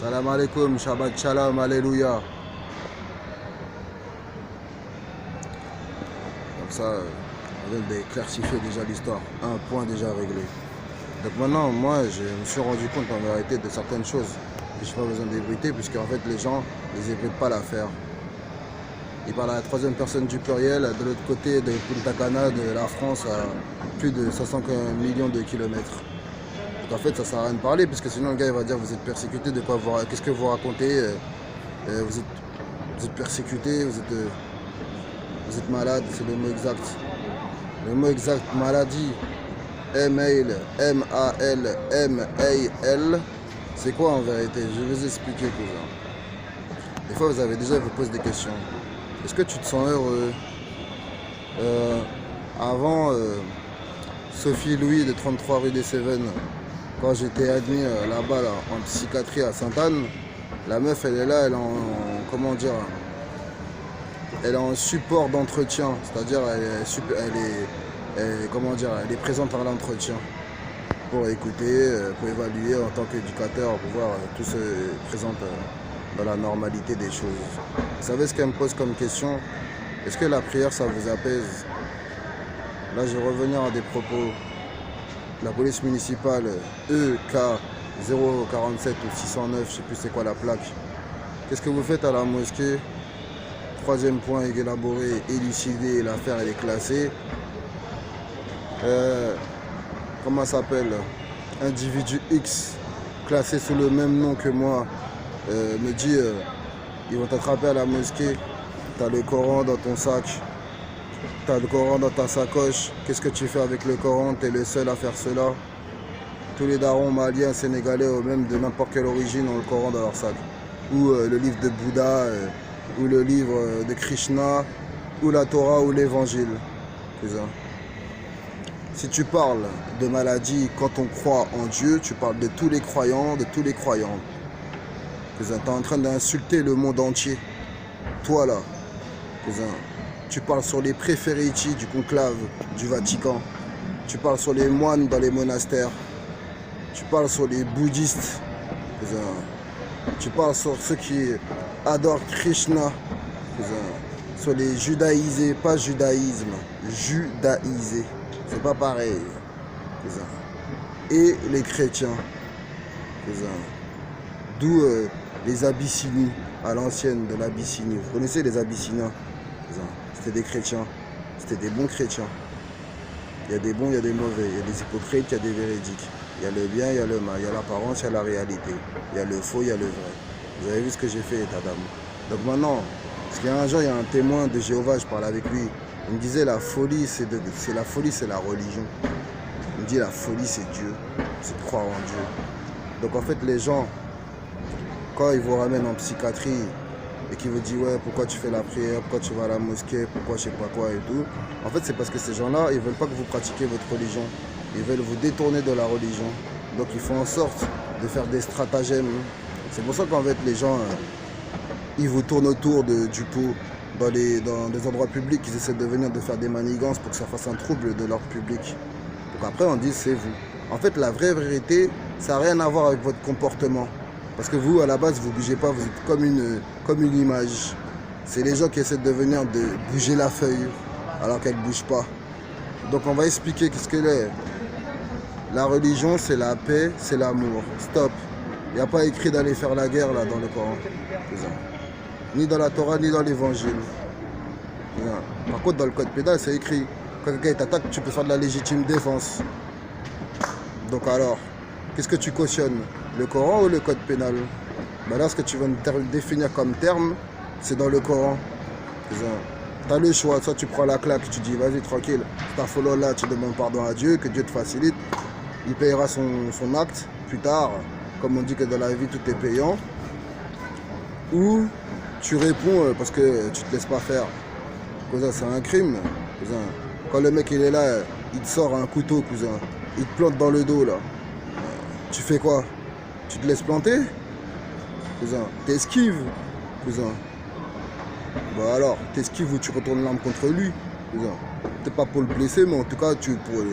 Salam alaikum, Shabbat Shalom, Alléluia. Comme ça, on vient d'éclaircifier déjà l'histoire. Un point déjà réglé. Donc maintenant, moi, je me suis rendu compte en vérité de certaines choses. Et je n'ai pas besoin d'ébruiter, puisqu'en fait, les gens, ils n'ébruitent pas l'affaire. Ils parlent à la troisième personne du pluriel, de l'autre côté de Punta Cana, de la France, à plus de 500 millions de kilomètres. Donc en fait, ça ne sert à rien de parler, parce que sinon le gars il va dire vous êtes persécuté, de quoi vous, qu'est-ce que vous racontez, vous êtes persécuté, vous êtes malade, c'est le mot exact. Le mot exact, maladie, M-A-L-M-A-L-M-A-L, c'est quoi en vérité? Je vais vous expliquer, cousin. Des fois, vous avez déjà vous posé des questions. Est-ce que tu te sens heureux? Avant, Sophie Louis de 33 rue des Cévennes, quand j'étais admis là-bas là, en psychiatrie à Sainte-Anne, la meuf elle est là, elle est en comment dire, elle est en support d'entretien, c'est-à-dire comment dire, elle est présente à l'entretien pour écouter, pour évaluer en tant qu'éducateur, pour voir tout se présente dans la normalité des choses. Vous savez ce qu'elle me pose comme question? Est-ce que la prière ça vous apaise? Là je vais revenir à des propos. La police municipale EK 047 ou 609, je sais plus c'est quoi la plaque. Qu'est-ce que vous faites à la mosquée? Troisième point élaboré, élucidé, l'affaire elle est classée. Comment ça s'appelle? Individu X, classé sous le même nom que moi, me dit ils vont t'attraper à la mosquée, t'as le Coran dans ton sac. T'as le Coran dans ta sacoche, qu'est-ce que tu fais avec le Coran? T'es le seul à faire cela. Tous les darons maliens, sénégalais ou même de n'importe quelle origine ont le Coran dans leur sac. Ou le livre de Bouddha, ou le livre de Krishna, ou la Torah, ou l'évangile. Si tu parles de maladie, quand on croit en Dieu, tu parles de tous les croyants, de tous les croyants. T'es en train d'insulter le monde entier. Toi là. Tu parles sur les préfériti du conclave du Vatican. Tu parles sur les moines dans les monastères. Tu parles sur les bouddhistes. Tu parles sur ceux qui adorent Krishna. Sur les judaïsés, pas judaïsme. Judaïsés. C'est pas pareil. Et les chrétiens. D'où les Abyssinies, à l'ancienne de l'Abyssinie. Vous connaissez les Abyssiniens? C'était des chrétiens, c'était des bons chrétiens. Il y a des bons, il y a des mauvais, il y a des hypocrites, il y a des véridiques. Il y a le bien, il y a le mal, il y a l'apparence, il y a la réalité. Il y a le faux, il y a le vrai. Vous avez vu ce que j'ai fait, état d'âme. Donc maintenant, parce qu'il y a un jour, il y a un témoin de Jéhovah, je parlais avec lui. Il me disait la folie, c'est la folie, c'est la religion. Il me dit la folie, c'est Dieu, c'est de croire en Dieu. Donc en fait, les gens, quand ils vous ramènent en psychiatrie, et qui vous dit ouais pourquoi tu fais la prière, pourquoi tu vas à la mosquée, pourquoi je sais pas quoi et tout. En fait c'est parce que ces gens-là, ils veulent pas que vous pratiquiez votre religion. Ils veulent vous détourner de la religion. Donc ils font en sorte de faire des stratagèmes. C'est pour ça qu'en fait les gens, ils vous tournent autour du pot dans des endroits publics. Ils essaient de faire des manigances pour que ça fasse un trouble de l'ordre public. Donc après on dit c'est vous. En fait la vraie vérité, ça n'a rien à voir avec votre comportement. Parce que vous, à la base, vous ne bougez pas, vous êtes comme une image. C'est les gens qui essaient de bouger la feuille, alors qu'elle ne bouge pas. Donc on va expliquer qu'est-ce qu'elle est. La religion, c'est la paix, c'est l'amour. Stop. Il n'y a pas écrit d'aller faire la guerre là dans le Coran. Ni dans la Torah, ni dans l'Évangile. Par contre, dans le code pénal, c'est écrit. Quand quelqu'un t'attaque, tu peux faire de la légitime défense. Donc alors, qu'est-ce que tu cautionnes? Le Coran ou le code pénal? Ben là, ce que tu vas définir comme terme, c'est dans le Coran. Tu as le choix, soit tu prends la claque, tu dis vas-y tranquille, ta follow là, tu demandes pardon à Dieu, que Dieu te facilite, il payera son acte plus tard, comme on dit que dans la vie tout est payant. Ou tu réponds parce que tu te laisses pas faire. C'est un crime. Quand le mec il est là, il te sort un couteau, cousin, il te plante dans le dos là. Tu fais quoi? Tu te laisses planter? Cousin, t'esquives, cousin. Bah alors, t'esquives ou tu retournes l'arme contre lui, cousin. Peut-être pas pour le blesser, mais en tout cas, pour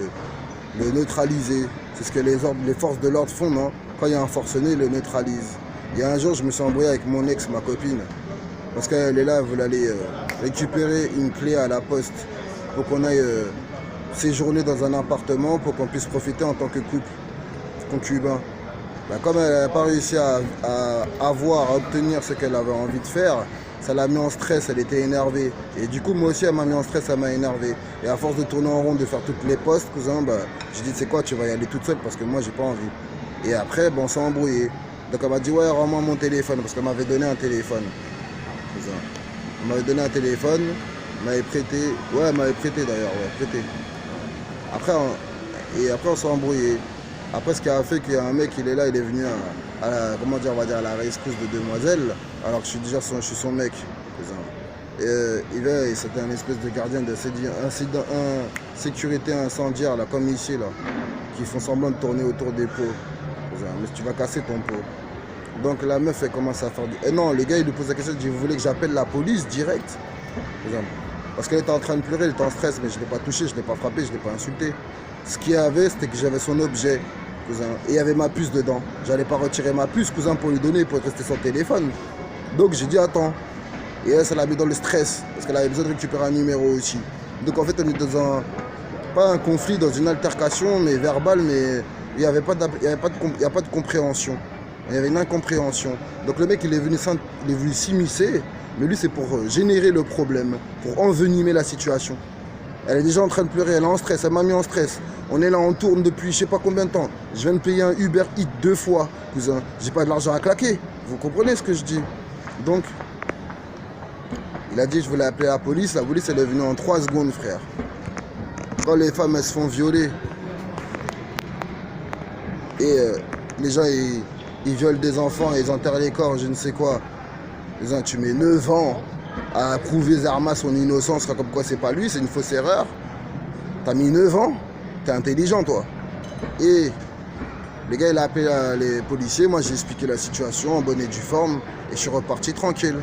le neutraliser. C'est ce que les forces de l'ordre font, non? Quand il y a un forcené, ils le neutralisent. Il y a un jour, je me suis embrouillé avec mon ex, ma copine, parce qu'elle est là, elle voulait aller récupérer une clé à la poste pour qu'on aille séjourner dans un appartement pour qu'on puisse profiter en tant que couple concubin. Ben, comme elle n'a pas réussi à obtenir ce qu'elle avait envie de faire, ça l'a mis en stress, elle était énervée. Et du coup, moi aussi, elle m'a mis en stress, elle m'a énervé. Et à force de tourner en rond, de faire toutes les postes, cousin, bah, j'ai dit, c'est quoi, tu vas y aller toute seule parce que moi, j'ai pas envie. Et après, bon, on s'est embrouillé. Donc elle m'a dit, ouais, rends-moi mon téléphone, parce qu'elle m'avait donné un téléphone. Cousin. Elle m'avait donné un téléphone, elle m'avait prêté, ouais, elle m'avait prêté d'ailleurs, ouais, prêté. Après, on s'est embrouillé. Après, ce qui a fait qu'il y a un mec, il est là, il est venu à la, comment dire, on va dire, à la rescousse de demoiselle, alors que je suis son mec. Et c'était un espèce de gardien de sécurité incendiaire, là, comme ici, là, qui font semblant de tourner autour des pots. Mais tu vas casser ton pot. Donc la meuf, elle commence à faire du... Et non, le gars, il lui pose la question, il dit, vous voulez que j'appelle la police direct? Parce qu'elle était en train de pleurer, elle était en stress, mais je ne l'ai pas touché, je ne l'ai pas frappé, je ne l'ai pas insulté. Ce qu'il y avait, c'était que j'avais son objet, cousin, et il y avait ma puce dedans. J'allais pas retirer ma puce, cousin, pour lui donner, pour rester son téléphone. Donc j'ai dit, attends. Et elle, ça l'a mis dans le stress, parce qu'elle avait besoin de récupérer un numéro aussi. Donc en fait, on est dans pas un conflit, dans une altercation, mais verbale, mais il n'y avait pas de compréhension. Il y avait une incompréhension. Donc le mec, il est venu s'immiscer, mais lui, c'est pour générer le problème, pour envenimer la situation. Elle est déjà en train de pleurer, elle est en stress, elle m'a mis en stress. On est là, on tourne depuis je sais pas combien de temps. Je viens de payer un Uber Eats 2 fois, cousin. J'ai pas de l'argent à claquer. Vous comprenez ce que je dis? Donc, il a dit je voulais appeler la police elle est venue en 3 secondes, frère. Quand les femmes, elles se font violer, et les gens, ils violent des enfants et ils enterrent les corps, je ne sais quoi. Tu mets 9 ans à prouver Zarma son innocence, comme quoi c'est pas lui, c'est une fausse erreur. T'as mis 9 ans, t'es intelligent toi. Et le gars il a appelé les policiers, moi j'ai expliqué la situation en bonne et due forme et je suis reparti tranquille.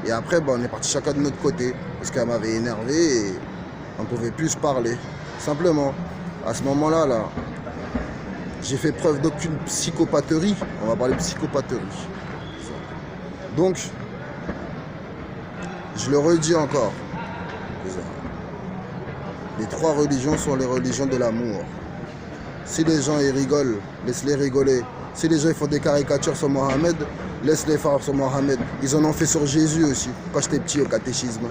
Et après on est parti chacun de notre côté parce qu'elle m'avait énervé et on ne pouvait plus se parler. Simplement, à ce moment-là, j'ai fait preuve d'aucune psychopatherie. On va parler de psychopatherie. Donc, je le redis encore. Les 3 religions sont les religions de l'amour. Si les gens ils rigolent, laisse-les rigoler. Si les gens ils font des caricatures sur Mohamed, laisse-les faire sur Mohamed. Ils en ont fait sur Jésus aussi, quand j'étais petit au catéchisme.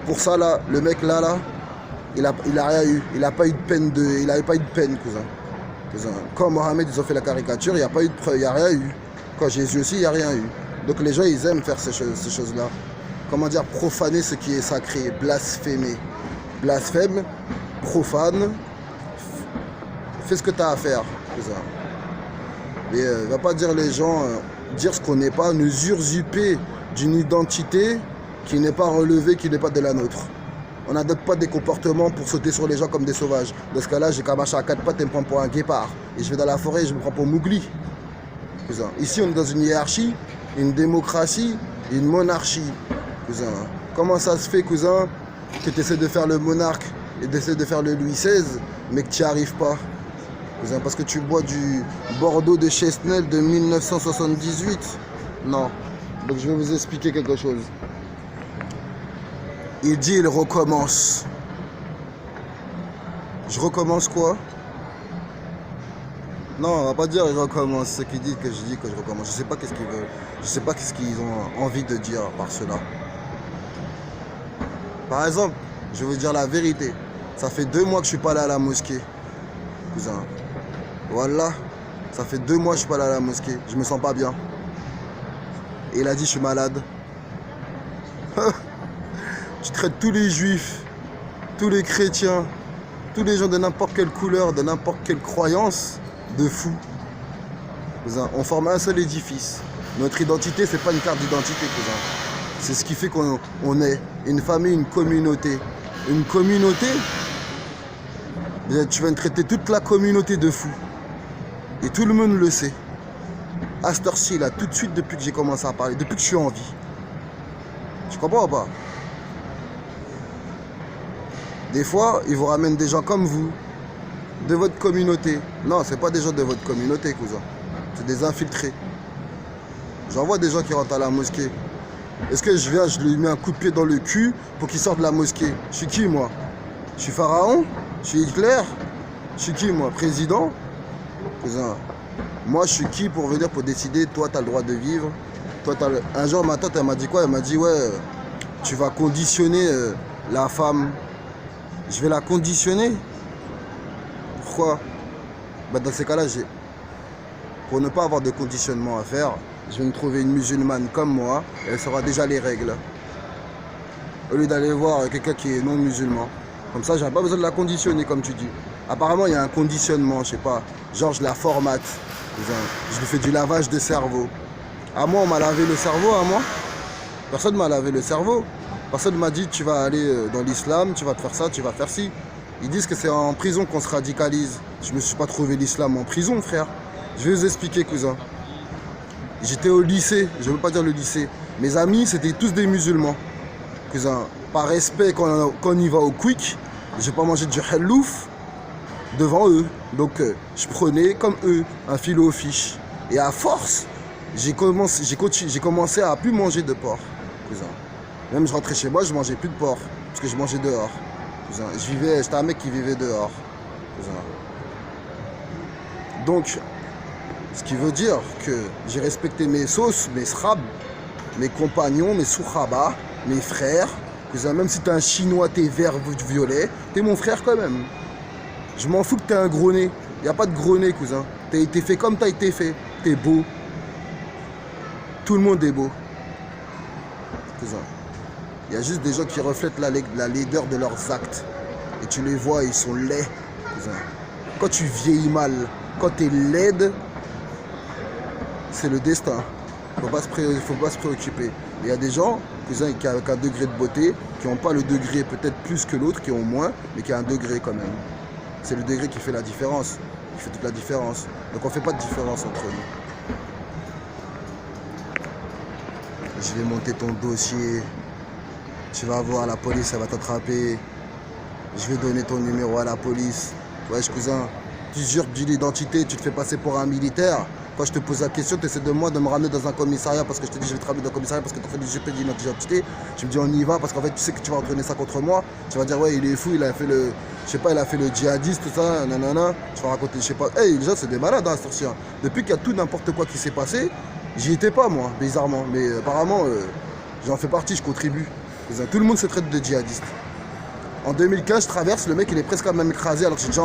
Pour ça, là, le mec là, il a rien eu. Il n'avait pas eu de peine, cousin. Quand Mohamed, ils ont fait la caricature, il n'y a pas eu de preuve, il n'y a rien eu. Quand Jésus aussi, il n'y a rien eu. Donc les gens, ils aiment faire ces choses-là. Comment dire, profaner ce qui est sacré, blasphémer. Blasphème, profane, fais ce que tu as à faire. Mais va pas dire les gens, dire ce qu'on n'est pas, nous usurper d'une identité qui n'est pas relevée, qui n'est pas de la nôtre. On n'adopte pas des comportements pour sauter sur les gens comme des sauvages. Dans ce cas-là, j'ai qu'à marcher à 4 pattes et me prendre pour un guépard. Et je vais dans la forêt et je me prends pour Mowgli. Ici, on est dans une hiérarchie, une démocratie, une monarchie. Comment ça se fait, cousin, que tu essaies de faire le monarque et d'essayer de faire le Louis XVI, mais que tu n'y arrives pas? Parce que tu bois du Bordeaux de Chesnel de 1978? Non. Donc je vais vous expliquer quelque chose. Il dit il recommence. Je recommence quoi? Non, on va pas dire il recommence. Ce qu'il dit que je dis que je recommence. Je sais pas qu'est-ce qu'ils veulent. Je sais pas qu'est-ce qu'ils ont envie de dire par cela. Par exemple, je vais vous dire la vérité. Ça fait 2 mois que je suis pas allé à la mosquée. Cousin. Voilà. Ça fait 2 mois que je suis pas allé à la mosquée. Je me sens pas bien. Et il a dit je suis malade. Tu traites tous les juifs, tous les chrétiens, tous les gens de n'importe quelle couleur, de n'importe quelle croyance, de fous. On forme un seul édifice. Notre identité, c'est pas une carte d'identité, cousin. C'est ce qui fait qu'on est une famille, une communauté. Une communauté, tu vas traiter toute la communauté de fous. Et tout le monde le sait. À cette heure-ci, là, tout de suite, depuis que j'ai commencé à parler, depuis que je suis en vie. Tu comprends ou pas? Des fois, ils vous ramènent des gens comme vous, de votre communauté. Non, c'est pas des gens de votre communauté, cousin. C'est des infiltrés. J'en vois des gens qui rentrent à la mosquée. Est-ce que je viens, je lui mets un coup de pied dans le cul pour qu'il sorte de la mosquée? Je suis qui, moi? Je suis Pharaon? Je suis Hitler? Je suis qui, moi? Président? Cousin, moi, je suis qui pour venir, pour décider, toi, tu as le droit de vivre? Toi, Un jour, ma tante, elle m'a dit quoi? Elle m'a dit, ouais, tu vas conditionner la femme. Je vais la conditionner? Pourquoi? Bah, dans ces cas-là, pour ne pas avoir de conditionnement à faire, je vais me trouver une musulmane comme moi, elle saura déjà les règles. Au lieu d'aller voir quelqu'un qui est non musulman. Comme ça, j'ai pas besoin de la conditionner, comme tu dis. Apparemment, il y a un conditionnement, je sais pas. Genre, je la formate. Je lui fais du lavage de cerveau. À moi, on m'a lavé le cerveau, à moi. Personne ne m'a lavé le cerveau. Personne ne m'a dit, tu vas aller dans l'islam, tu vas te faire ça, tu vas faire ci. Ils disent que c'est en prison qu'on se radicalise. Je me suis pas trouvé l'islam en prison, frère. Je vais vous expliquer, cousin. J'étais au lycée, je ne veux pas dire le lycée. Mes amis, c'était tous des musulmans. Cousin, par respect, quand on y va au quick, je vais pas manger du hallouf devant eux. Donc, je prenais comme eux un filet aux fiches. Et à force, j'ai commencé à plus manger de porc. Cousin. Même je rentrais chez moi, je mangeais plus de porc. Parce que je mangeais dehors. Cousin. J'étais un mec qui vivait dehors. Cousin. Donc, ce qui veut dire que j'ai respecté mes sauces, mes srabs, mes compagnons, mes soukhabas, mes frères. Cousin, même si t'es un chinois, t'es vert, violet, t'es mon frère quand même. Je m'en fous que t'es un gros nez. Y a pas de gros nez, cousin. T'as été fait comme t'as été fait. T'es beau. Tout le monde est beau. Cousin. Il y a juste des gens qui reflètent la laideur de leurs actes. Et tu les vois, ils sont laids. Cousin. Quand tu vieillis mal, quand t'es laide, c'est le destin. Faut pas se préoccuper. Il y a des gens, cousin, qui ont un degré de beauté, qui n'ont pas le degré peut-être plus que l'autre, qui ont moins, mais qui ont un degré quand même. C'est le degré qui fait la différence, qui fait toute la différence. Donc on ne fait pas de différence entre nous. Je vais monter ton dossier. Tu vas voir, la police, elle va t'attraper. Je vais donner ton numéro à la police. Wesh, cousin, tu usurpes d'une identité, tu te fais passer pour un militaire. Quand je te pose la question, tu essaies de moi de me ramener dans un commissariat parce que je te dis je vais te ramener dans un commissariat parce que tu as fait du GP d'identité. Tu me dis on y va parce qu'en fait tu sais que tu vas entraîner ça contre moi. Tu vas dire ouais il est fou, il a fait le. Je sais pas, il a fait le djihadiste, tout ça, nanana. Tu vas raconter, je sais pas. Hey, les gens c'est des malades hein, sorciers. Depuis qu'il y a tout n'importe quoi qui s'est passé, j'y étais pas moi, bizarrement. Mais apparemment j'en fais partie, je contribue. Tout le monde se traite de djihadiste. En 2015, je traverse, le mec il est presque à même écrasé alors que j'ai déjà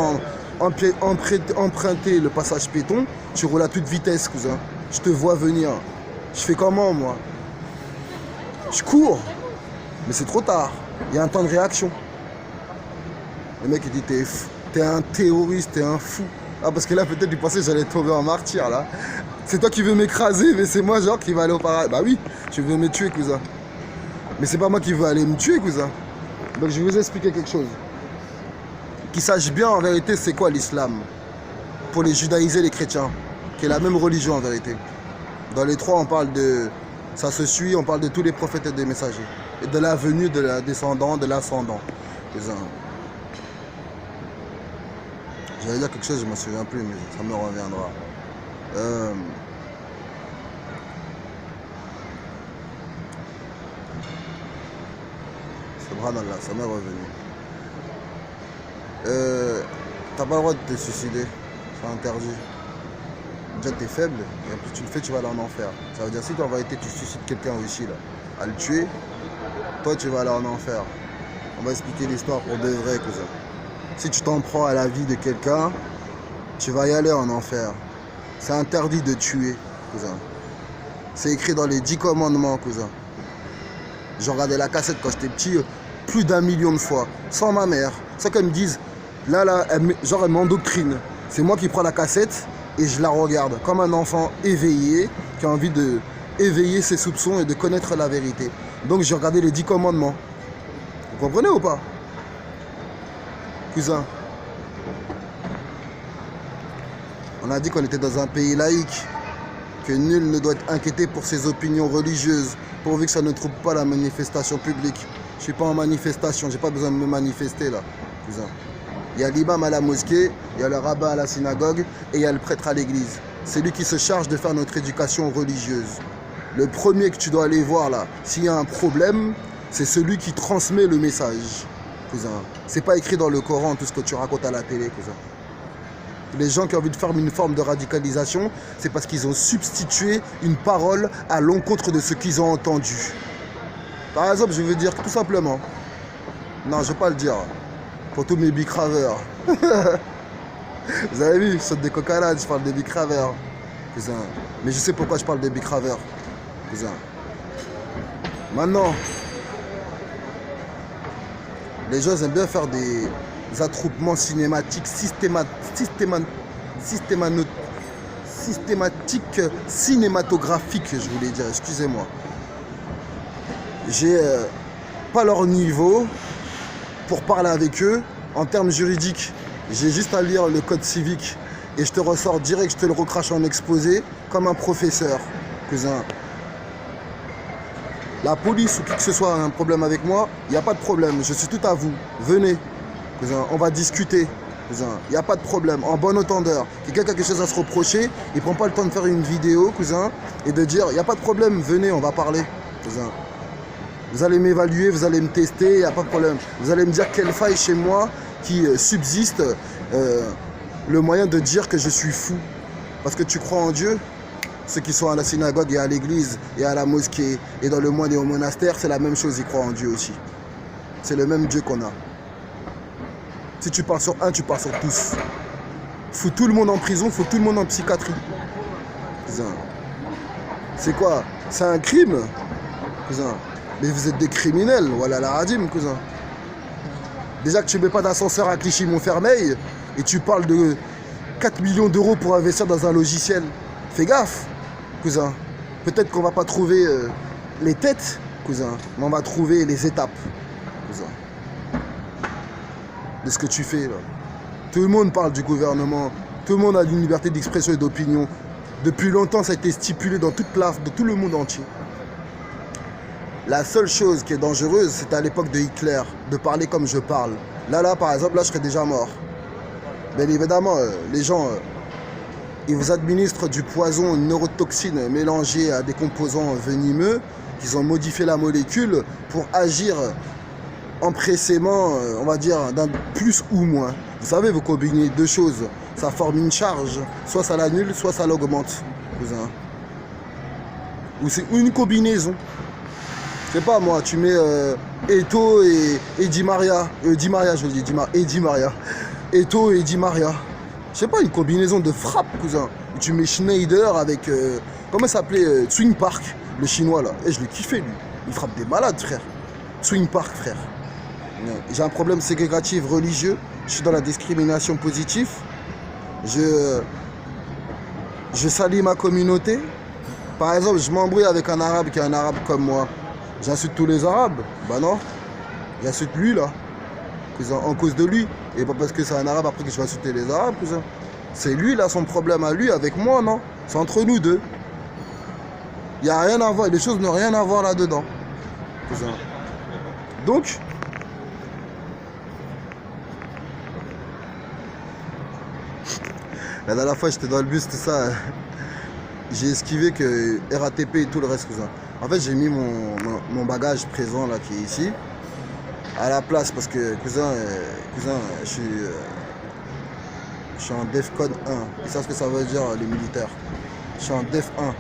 emprunté le passage piéton. Tu roules à toute vitesse, cousin. Je te vois venir. Je fais comment, moi? Je cours. Mais c'est trop tard. Il y a un temps de réaction. Le mec il dit t'es un terroriste, t'es un fou. Ah parce que là peut-être du passé j'allais tomber en martyr là. C'est toi qui veux m'écraser mais c'est moi genre qui va aller au paradis. Bah oui, tu veux me tuer, cousin. Mais c'est pas moi qui veux aller me tuer, cousin. Donc je vais vous expliquer quelque chose. Qu'ils sachent bien en vérité c'est quoi l'islam. Pour les judaïser les chrétiens. Qui est la même religion en vérité. Dans les trois on parle de... Ça se suit, on parle de tous les prophètes et des messagers. Et de la venue, de la descendant, de l'ascendant. J'allais dire quelque chose, je ne m'en souviens plus, mais ça me reviendra. Subhanallah, ça m'est revenu. T'as pas le droit de te suicider, c'est interdit. Déjà t'es faible, et en plus tu le fais, tu vas aller en enfer. Ça veut dire si en vérité tu suicides quelqu'un ici là, à le tuer, toi tu vas aller en enfer. On va expliquer l'histoire pour de vrai, cousin. Si tu t'en prends à la vie de quelqu'un, tu vas y aller en enfer. C'est interdit de tuer, cousin. C'est écrit dans les 10 commandements, cousin. J'ai regardé la cassette quand j'étais petit, plus d'1 million de fois, sans ma mère. C'est qu'elles me disent, là, genre elle m'endoctrine. C'est moi qui prends la cassette et je la regarde comme un enfant éveillé qui a envie de éveiller ses soupçons et de connaître la vérité. Donc j'ai regardé les 10 commandements. Vous comprenez ou pas? Cousin, on a dit qu'on était dans un pays laïque, que nul ne doit être inquiété pour ses opinions religieuses, pourvu que ça ne trouble pas la manifestation publique. Je suis pas en manifestation, j'ai pas besoin de me manifester là, cousin. Il y a l'imam à la mosquée, il y a le rabbin à la synagogue et il y a le prêtre à l'église. C'est lui qui se charge de faire notre éducation religieuse. Le premier que tu dois aller voir là, s'il y a un problème, c'est celui qui transmet le message, cousin. C'est pas écrit dans le Coran tout ce que tu racontes à la télé, cousin. Les gens qui ont envie de faire une forme de radicalisation, c'est parce qu'ils ont substitué une parole à l'encontre de ce qu'ils ont entendu. Par exemple, je veux dire tout simplement, non, je vais pas le dire, pour tous mes bicraveurs. Vous avez vu, je saute des cocanades, je parle des bicraveurs, cousin. Mais je sais pourquoi je parle des bicraveurs, cousin. Maintenant, les gens aiment bien faire des attroupements cinématiques cinématographiques, je voulais dire, excusez-moi. J'ai pas leur niveau pour parler avec eux en termes juridiques. J'ai juste à lire le code civique et je te ressors direct, je te le recrache en exposé comme un professeur, cousin. La police ou qui que ce soit a un problème avec moi, il n'y a pas de problème, je suis tout à vous. Venez, cousin, on va discuter, cousin, il n'y a pas de problème, en bon entendeur. Quelqu'un a quelque chose à se reprocher, il ne prend pas le temps de faire une vidéo, cousin, et de dire, il n'y a pas de problème, venez, on va parler, cousin. Vous allez m'évaluer, vous allez me tester, il n'y a pas de problème. Vous allez me dire quelle faille chez moi qui subsiste le moyen de dire que je suis fou. Parce que tu crois en Dieu. Ceux qui sont à la synagogue et à l'église et à la mosquée et dans le moine et au monastère, c'est la même chose, ils croient en Dieu aussi. C'est le même Dieu qu'on a. Si tu parles sur un, tu parles sur tous. Fous tout le monde en prison, fous tout le monde en psychiatrie. C'est quoi? C'est un crime, cousin. Mais vous êtes des criminels, voilà la radim, cousin. Déjà que tu ne mets pas d'ascenseur à Clichy-Montfermeil et tu parles de 4 millions d'euros pour investir dans un logiciel. Fais gaffe, cousin. Peut-être qu'on va pas trouver les têtes, cousin, mais on va trouver les étapes, cousin. De ce que tu fais, là. Tout le monde parle du gouvernement. Tout le monde a une liberté d'expression et d'opinion. Depuis longtemps, ça a été stipulé dans toute dans tout le monde entier. La seule chose qui est dangereuse, c'était à l'époque de Hitler, de parler comme je parle. Là, par exemple, là, je serais déjà mort. Bien évidemment, les gens, ils vous administrent du poison, une neurotoxine mélangée à des composants venimeux, qu'ils ont modifié la molécule pour agir empressément, on va dire, d'un plus ou moins. Vous savez, vous combinez deux choses, ça forme une charge, soit ça l'annule, soit ça l'augmente, cousin. Ou c'est une combinaison. Je sais pas moi, tu mets Eto'o et Di Maria. Di Maria, je dis, Di Maria. Eto'o et Di Maria. Je sais pas, une combinaison de frappe, cousin. Tu mets Schneider avec, comment ça s'appelait, Swing Park, le chinois là. Et je l'ai kiffé lui. Il frappe des malades, frère. Swing Park, frère. J'ai un problème ségrégatif religieux. Je suis dans la discrimination positive. Je salis ma communauté. Par exemple, je m'embrouille avec un arabe qui est un arabe comme moi. J'insulte tous les arabes? Bah non. J'insulte lui là. Cousin, en cause de lui. Et pas parce que c'est un arabe après que je vais insulter les arabes, cousin. C'est lui là, son problème à lui avec moi, non? C'est entre nous deux. Il n'y a rien à voir, les choses n'ont rien à voir là-dedans. Cousin. Donc, la dernière fois j'étais dans le bus, tout ça. J'ai esquivé que RATP et tout le reste, cousin. En fait, j'ai mis mon bagage présent là qui est ici à la place parce que, cousin, je suis en DEFCON 1. Ils savent ce que ça veut dire, les militaires. Je suis en DEF 1.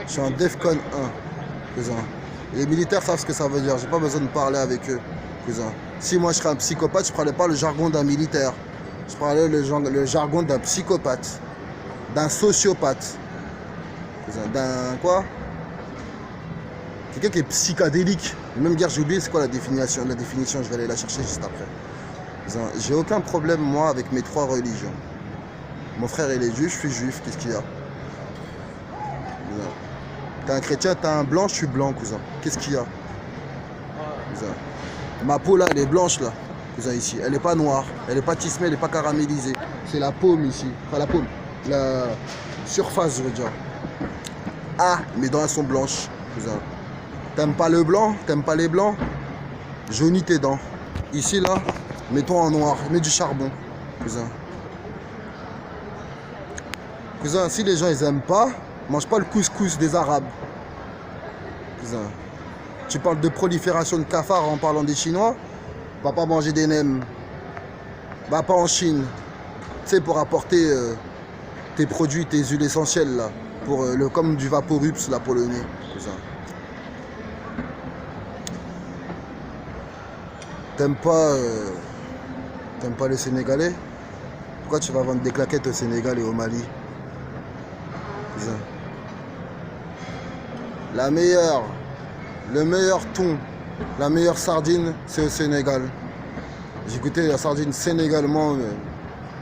Je suis en DEFCON 1, cousin. Les militaires savent ce que ça veut dire. J'ai pas besoin de parler avec eux, cousin. Si moi je serais un psychopathe, je parlais pas le jargon d'un militaire. Je parlais le jargon d'un psychopathe, d'un sociopathe. D'un quoi? Quelqu'un qui est psychédélique. Même guerre, j'ai oublié c'est quoi la définition. La définition, je vais aller la chercher juste après. J'ai aucun problème, moi, avec mes 3 religions. Mon frère, il est juif, je suis juif. Qu'est-ce qu'il y a? T'es un chrétien, t'es un blanc, je suis blanc, cousin. Qu'est-ce qu'il y a? Cousin. Ma peau, là, elle est blanche, là. Cousin, ici. Elle n'est pas noire. Elle n'est pas tismée, elle n'est pas caramélisée. C'est la paume, ici. Enfin, la paume. La surface, je veux dire. Ah, mes dents elles sont blanches, cousin. T'aimes pas le blanc? T'aimes pas les blancs? Jaunis tes dents. Ici là, mets-toi en noir, mets du charbon. cousin. Cousin, si les gens ils aiment pas, mange pas le couscous des Arabes. Cousin. Tu parles de prolifération de cafards en parlant des Chinois, va pas manger des nems. Va pas en Chine. Tu sais, pour apporter tes produits, tes huiles essentielles là. Pour, comme du Vaporubs là pour le nez. Cousin. T'aimes pas les Sénégalais? Pourquoi tu vas vendre des claquettes au Sénégal et au Mali? Cousin. Le meilleur thon, la meilleure sardine, c'est au Sénégal. J'ai goûté la sardine sénégalement,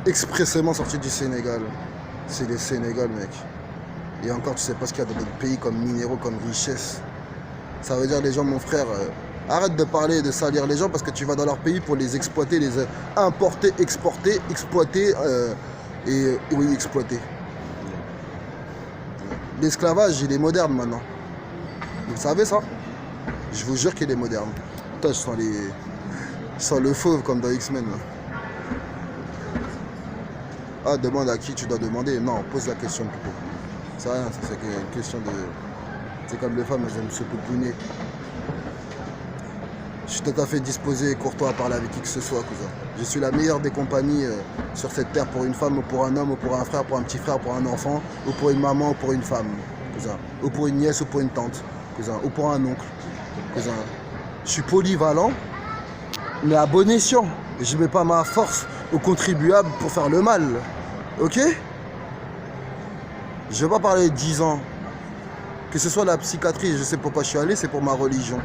expressément sortie du Sénégal. C'est le Sénégal, mec. Et encore, tu sais pas ce qu'il y a dans d'autres pays comme minéraux, comme richesse. Ça veut dire, les gens, mon frère, arrête de parler et de salir les gens parce que tu vas dans leur pays pour les exploiter, les importer, exporter, exploiter oui, exploiter. L'esclavage, il est moderne maintenant. Vous savez ça? Je vous jure qu'il est moderne. Putain, je sens le fauve comme dans X-Men. Ah, demande à qui tu dois demander. Non, pose la question plutôt. C'est rien, c'est une question de... C'est comme les femmes, elles aiment se pouponner. Je suis tout à fait disposé et courtois à parler avec qui que ce soit, cousin. Je suis la meilleure des compagnies sur cette terre pour une femme, ou pour un homme, ou pour un frère, pour un petit frère, pour un enfant, ou pour une maman, ou pour une femme, cousin. Ou pour une nièce, ou pour une tante, cousin. Ou pour un oncle, cousin. Je suis polyvalent, mais à bon escient. Je ne mets pas ma force aux contribuables pour faire le mal. Ok? Je ne vais pas parler de 10 ans. Que ce soit la psychiatrie, je sais pourquoi je suis allé, c'est pour ma religion.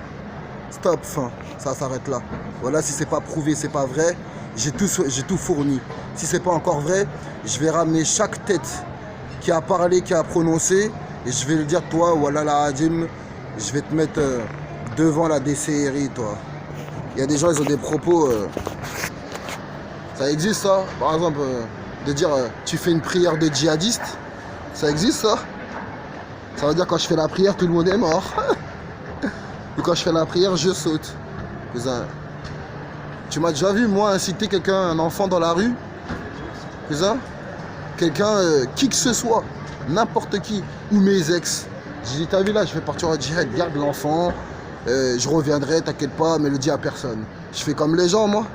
Stop, fin. Ça s'arrête là. Voilà, si c'est pas prouvé, c'est pas vrai, j'ai tout fourni. Si c'est pas encore vrai, je vais ramener chaque tête qui a parlé, qui a prononcé, et je vais le dire, toi, voilà la Hadim, je vais te mettre devant la DCRI, toi. Il y a des gens, ils ont des propos... ça existe, ça? Par exemple, de dire, tu fais une prière de djihadiste, ça existe, ça? Ça veut dire, quand je fais la prière, tout le monde est mort. Et quand je fais la prière, je saute. Cousin, tu m'as déjà vu, moi, inciter quelqu'un, un enfant dans la rue? Cousin? Quelqu'un, qui que ce soit, n'importe qui, ou mes ex. J'ai dit, t'as vu là, je vais partir au djihad, garde l'enfant, je reviendrai, t'inquiète pas, mais le dis à personne. Je fais comme les gens, moi.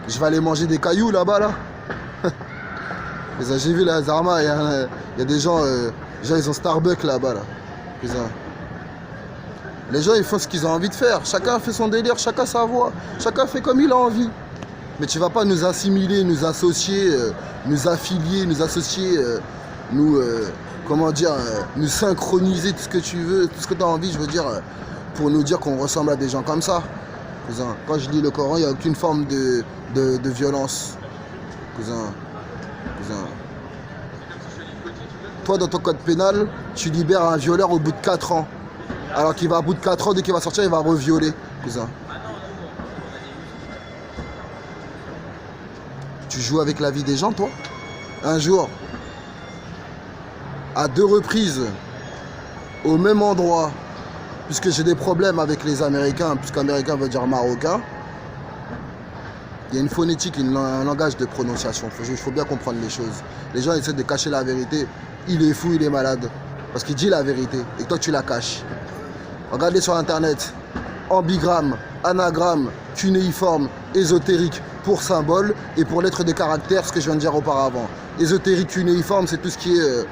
Je vais aller manger des cailloux là-bas, là. J'ai vu la Zarma, il y a des gens, ils ont Starbucks là-bas, là. Cousin. Les gens, ils font ce qu'ils ont envie de faire. Chacun fait son délire, chacun sa voix. Chacun fait comme il a envie. Mais tu vas pas nous assimiler, nous associer, nous affilier, nous associer, comment dire, nous synchroniser, tout ce que tu veux, tout ce que tu as envie, je veux dire, pour nous dire qu'on ressemble à des gens comme ça. Cousin, quand je lis le Coran, il n'y a aucune forme de violence. Cousin. Toi, dans ton code pénal, tu libères un violeur au bout de 4 ans. Alors qu'il va, au bout de 4 ans, dès qu'il va sortir, il va revioler, cousin. Tu joues avec la vie des gens, toi? Un jour, à 2 reprises, au même endroit, puisque j'ai des problèmes avec les Américains, puisqu'Américain veut dire Marocain, il y a une phonétique, un langage de prononciation. Il faut bien comprendre les choses. Les gens essaient de cacher la vérité. Il est fou, il est malade. Parce qu'il dit la vérité, et toi, tu la caches. Regardez sur internet, ambigramme, anagramme, cunéiforme, ésotérique pour symbole et pour lettre de caractère, ce que je viens de dire auparavant. Ésotérique, cunéiforme, c'est tout ce qui est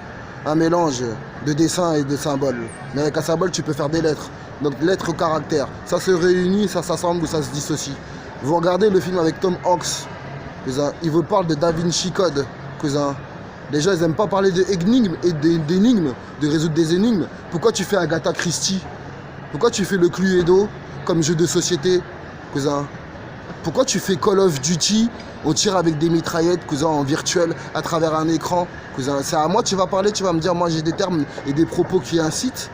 un mélange de dessin et de symboles. Mais avec un symbole, tu peux faire des lettres. Donc lettre au caractère, ça se réunit, ça s'assemble ou ça se dissocie. Vous regardez le film avec Tom Hanks, cousin, il vous parle de Da Vinci Code, cousin. Les gens, ils n'aiment pas parler d'énigmes et d'énigmes, de résoudre des énigmes. Pourquoi tu fais Agatha Christie? Pourquoi tu fais le Cluedo comme jeu de société, cousin? Pourquoi tu fais Call of Duty? On tire avec des mitraillettes, cousin, en virtuel, à travers un écran. Cousin, c'est à moi que tu vas parler, tu vas me dire, moi j'ai des termes et des propos qui incitent.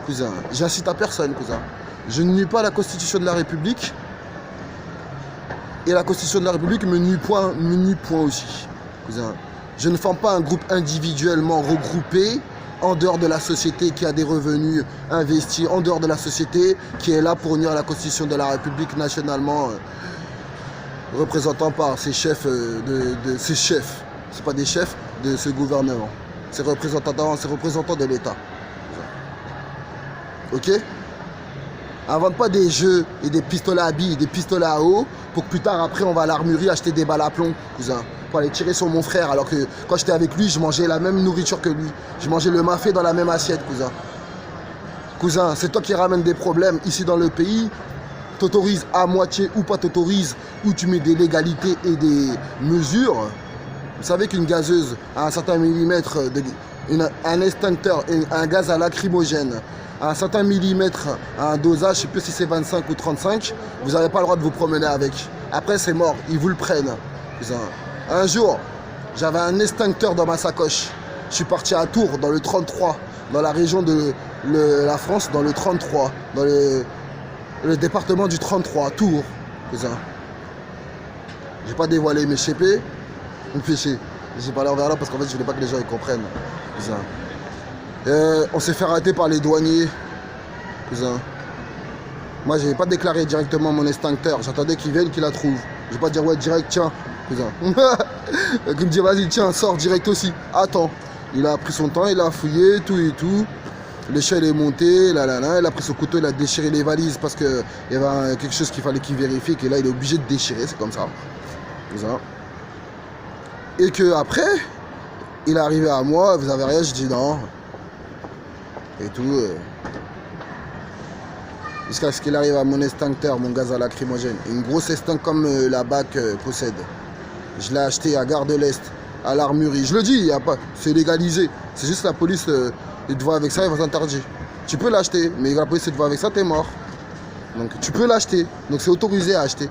Cousin, j'incite à personne, cousin. Je ne nuis pas la Constitution de la République. Et la Constitution de la République me nuit point aussi, cousin. Je ne forme pas un groupe individuellement regroupé en dehors de la société qui a des revenus investis, en dehors de la société qui est là pour unir la Constitution de la République nationalement représentant par ces chefs de ces chefs, c'est pas des chefs de ce gouvernement, c'est représentants de l'État. Ok? Invente pas des jeux et des pistolets à billes, des pistolets à eau pour que plus tard après on va à l'armurerie acheter des balles à plomb, cousin, pour aller tirer sur mon frère alors que quand j'étais avec lui je mangeais la même nourriture que lui, je mangeais le mafé dans la même assiette, cousin. Cousin, c'est toi qui ramènes des problèmes ici dans le pays. T'autorises à moitié ou pas t'autorises, ou tu mets des légalités et des mesures. Vous savez qu'une gazeuse à un certain millimètre, un extincteur, un gaz à lacrymogène, à un certain millimètre, à un dosage, je ne sais plus si c'est 25 ou 35, vous n'avez pas le droit de vous promener avec. Après c'est mort, ils vous le prennent. Un jour, j'avais un extincteur dans ma sacoche. Je suis parti à Tours, dans le 33, dans la région de la France, dans le 33, dans le département du 33, Tours, cousin. J'ai pas dévoilé mes chépés, me fait chier. J'ai parlé envers là parce qu'en fait je voulais pas que les gens ils comprennent, cousin. On s'est fait arrêter par les douaniers, cousin. Moi j'ai pas déclaré directement mon extincteur, j'attendais qu'ils viennent, qu'ils la trouvent. Je vais pas dire ouais direct tiens, cousin. Il me dit vas-y tiens sors direct aussi. Attends, il a pris son temps, il a fouillé tout et tout. L'échelle est montée, il a pris son couteau, il a déchiré les valises parce qu'il y avait quelque chose qu'il fallait qu'il vérifie, que là il est obligé de déchirer, c'est comme ça. Et que après, il est arrivé à moi, vous avez rien, je dis non. Et tout. Jusqu'à ce qu'il arrive à mon extincteur, mon gaz à lacrymogène. Une grosse extinct comme la BAC possède. Je l'ai acheté à Gare de l'Est, à l'armurerie. Je le dis, c'est légalisé. C'est juste la police. Et te voir avec ça, il va t'interdire. Tu peux l'acheter, mais la police te voit avec ça, t'es mort. Donc tu peux l'acheter. Donc c'est autorisé à acheter.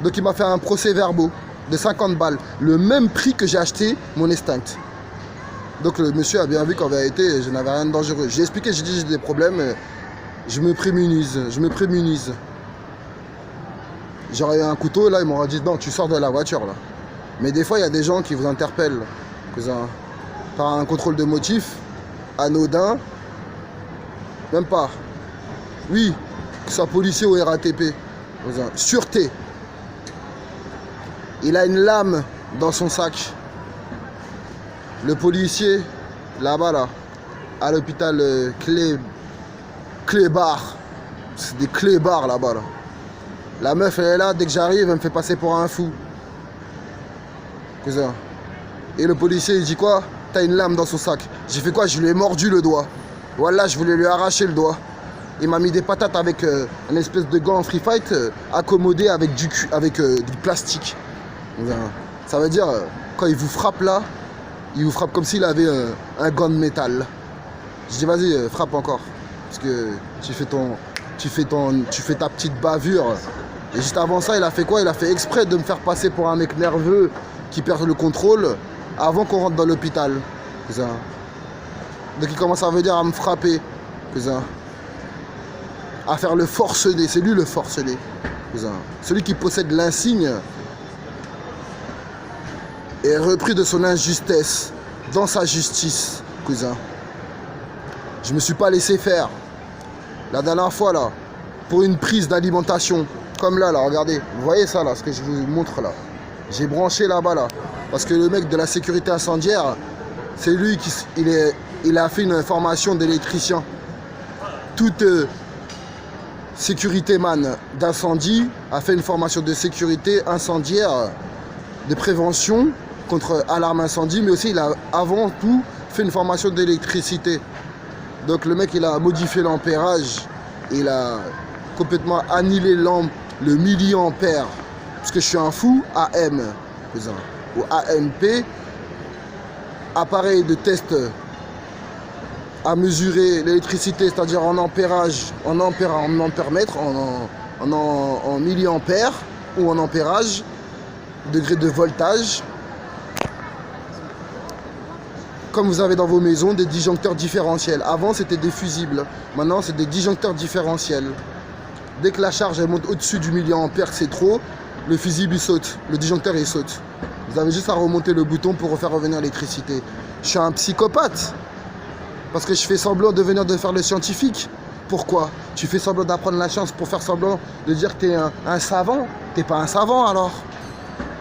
Donc il m'a fait un procès-verbal de 50 balles. Le même prix que j'ai acheté mon extinct. Donc le monsieur a bien vu qu'en vérité, je n'avais rien de dangereux. J'ai expliqué, j'ai dit j'ai des problèmes. Je me prémunise. J'aurais eu un couteau, là, il m'aurait dit non, tu sors de la voiture là. Mais des fois, il y a des gens qui vous interpellent. Par un contrôle de motif, anodin, même pas. Oui, que ce soit policier ou RATP, sûreté. Il a une lame dans son sac. Le policier, là-bas, là, à l'hôpital Clébar. C'est des clébards là-bas, là. La meuf, elle est là, dès que j'arrive, elle me fait passer pour un fou. Cousin. Et le policier, il dit quoi? T'as une lame dans son sac. J'ai fait quoi? Je lui ai mordu le doigt. Voilà, je voulais lui arracher le doigt. Il m'a mis des patates avec une espèce de gant en free fight accommodé avec du plastique. Ça veut dire, quand il vous frappe là, il vous frappe comme s'il avait un gant de métal. Je dis vas-y, frappe encore. Parce que tu fais ta petite bavure. Et juste avant ça, il a fait quoi? Il a fait exprès de me faire passer pour un mec nerveux qui perd le contrôle avant qu'on rentre dans l'hôpital. Donc il commence à venir à me frapper. À faire le forcené. C'est lui le forcené. Celui qui possède l'insigne est repris de son injustice dans sa justice, cousin. Je me suis pas laissé faire. La dernière fois là, pour une prise d'alimentation, comme là, regardez, vous voyez ça là, ce que je vous montre là. J'ai branché là-bas là, parce que le mec de la sécurité incendiaire, c'est lui qui il a fait une formation d'électricien. Toute sécurité man d'incendie a fait une formation de sécurité incendiaire, de prévention contre alarme incendie, mais aussi il a avant tout fait une formation d'électricité. Donc le mec il a modifié l'ampérage, il a complètement annihilé le milliampère, parce que je suis un fou, AM, ou AMP, appareil de test à mesurer l'électricité, c'est-à-dire en ampérage, en ampèremètre, en milliampères ou en ampérage, degré de voltage. Comme vous avez dans vos maisons des disjoncteurs différentiels. Avant c'était des fusibles, maintenant c'est des disjoncteurs différentiels. Dès que la charge elle monte au-dessus du milliampère, c'est trop, le fusible il saute, le disjoncteur il saute. Vous avez juste à remonter le bouton pour refaire revenir l'électricité. Je suis un psychopathe, parce que je fais semblant de faire le scientifique. Pourquoi? Tu fais semblant d'apprendre la science pour faire semblant de dire que t'es un savant. T'es pas un savant alors.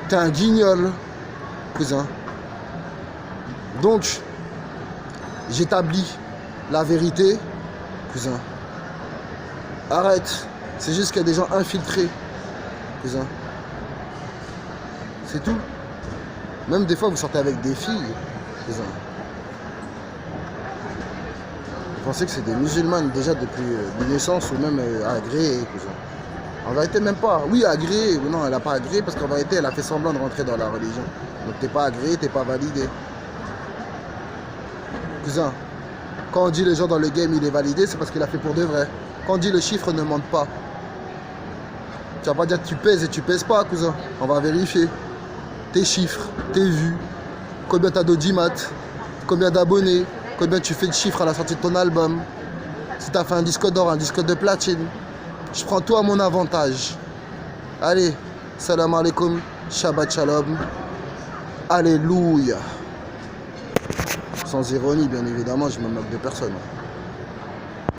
T'es un guignol, cousin. Donc, j'établis la vérité, cousin. Arrête. C'est juste qu'il y a des gens infiltrés, cousin. C'est tout. Même des fois, vous sortez avec des filles, cousin. Vous pensez que c'est des musulmanes déjà depuis naissance ou même agréées, cousin. En vérité, même pas. Oui, agréée. Non, elle n'a pas agréé parce qu'en vérité, elle a fait semblant de rentrer dans la religion. Donc, t'es pas agréé, t'es pas validé. Cousin, quand on dit les gens dans le game, il est validé, c'est parce qu'il a fait pour de vrai. Quand on dit le chiffre ne mente pas. Tu vas pas dire que tu pèses et tu pèses pas, cousin. On va vérifier. Tes chiffres, tes vues, combien t'as d'audimat, combien d'abonnés, combien tu fais de chiffres à la sortie de ton album. Si t'as fait un disque d'or, un disque de platine. Je prends tout à mon avantage. Allez, salam alaikum, Shabbat shalom. Alléluia. Sans ironie, bien évidemment, je me moque de personne.